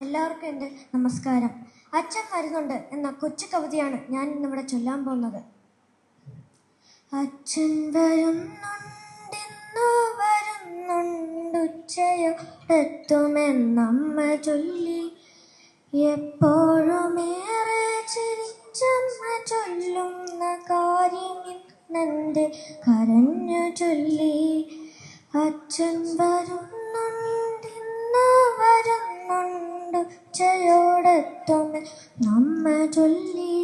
എല്ലാവർക്കും എൻ്റെ നമസ്കാരം. അച്ഛൻ വരുന്നുണ്ട് എന്ന കൊച്ചു കവിതയാണ് ഞാൻ ഇന്നിവിടെ ചൊല്ലാൻ പോകുന്നത്. അച്ഛൻ വരുന്നുണ്ടിന്നു വരുന്നുണ്ടുച്ചയോടെത്തുമെന്നമ്മ ചൊല്ലി, എപ്പോഴുമേറെ ചിരിച്ചമ്മ ചൊല്ലുന്ന കാര്യമിന്നെൻ്റെ കരഞ്ഞു ചൊല്ലി. അച്ഛൻ വരുന്നുണ്ടിന്നു വരുന്നുണ്ടുച്ചയോടെത്തുമെന്നമ്മ ചൊല്ലി,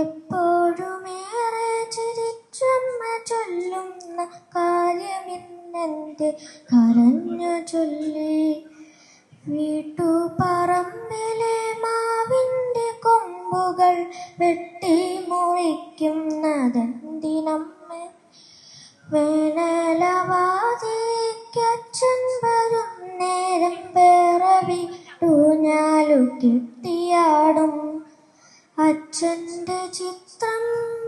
എപ്പോഴുമേറെ ചിരിച്ചമ്മ ചൊല്ലുന്ന കാര്യമിന്നെൻ്റെ കരഞ്ഞു ചൊല്ലി. വീട്ടുപറമ്പിലെ മാവിൻ്റെ കൊമ്പുകൾ വെട്ടി മുറിക്കുന്നതെന്തിനമ്മേ? വേനലവാതിക്കച്ഛൻ വരും നേരം വേറെ വീട്ടൂഞ്ഞാലു കെട്ടിയാടും. അച്ഛൻ്റെ ചിത്രം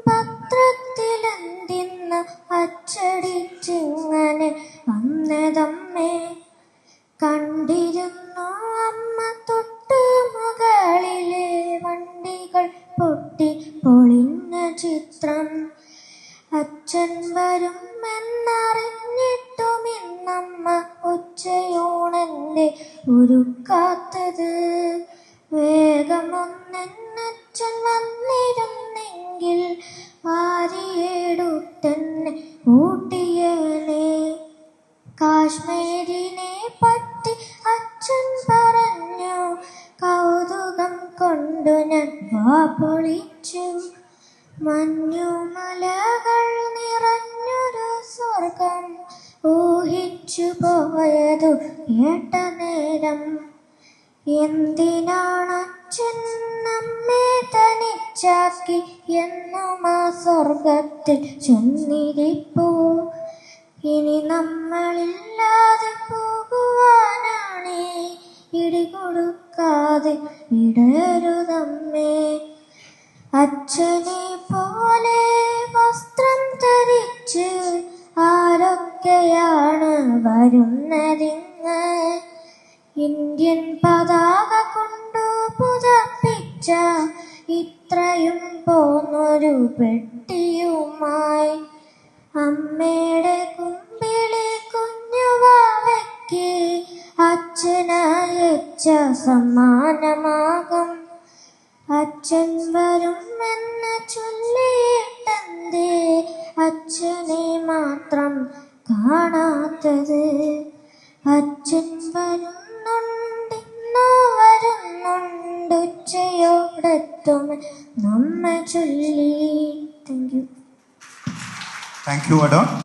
പത്രത്തിലെന്തിന്ന് അച്ചടിച്ചിങ്ങനെ വന്നതമ്മേ? കണ്ടിരുന്നു അമ്മ തൊട്ട് മുകളിലെ വണ്ടികൾ പൊട്ടി പൊളിഞ്ഞ ചിത്രം. അച്ഛൻ വരുമെന്നറിഞ്ഞിട്ടും ഇന്നമ്മ ഉച്ചയൂണെന്നെ ഒരുക്കാത്തത്. വേഗമൊന്നച്ഛൻ വന്നിരുന്നെങ്കിൽ വാരിയെടുത്തെന്നെ ഊട്ടിയേനെ. കാശ്മീരിനെ പറ്റി അച്ഛൻ പറഞ്ഞു, കൗതുകം കൊണ്ടു ഞാൻ വാ പൊളിച്ചു. മഞ്ഞുമലകൾ നിറഞ്ഞൊരു സ്വർഗം ഊഹിച്ചു പോയതു കേട്ട നേരം, എന്തിനാണച്ഛൻ നമ്മെ തനിച്ചാക്കി എന്നും ആ സ്വർഗത്തിൽ ചെന്നിരിപ്പൂ? ഇനി നമ്മളില്ലാതെ പോകുവാനാണേ, ഇടികൊടുക്കാതെ വിടരുതമ്മേ. അച്ഛനെ പോലെ വസ്ത്രം ധരിച്ച് ആരൊക്കെയാണ് വരുന്നതിന്ന്? ഇന്ത്യൻ പതാക കൊണ്ടു പുതപ്പിച്ച ഇത്രയും പോന്നൊരു പെട്ടിയുമായി, അമ്മയുടെ കുമ്പിളി കുഞ്ഞുവാവയ്ക്ക് അച്ഛനയച്ച സമ്മാനമാകും. അച്ഛൻ വരുമെന്ന് ചൊല്ലിയിട്ടെന്തേ അച്ഛനെ മാത്രം കാണാത്തത്? അച്ഛൻ വരുന്നുണ്ടിന്നു വരുന്നുണ്ടുച്ചയോടെത്തുമെന്നമ്മ ചൊല്ലി. Thank you. Thank you, Adon.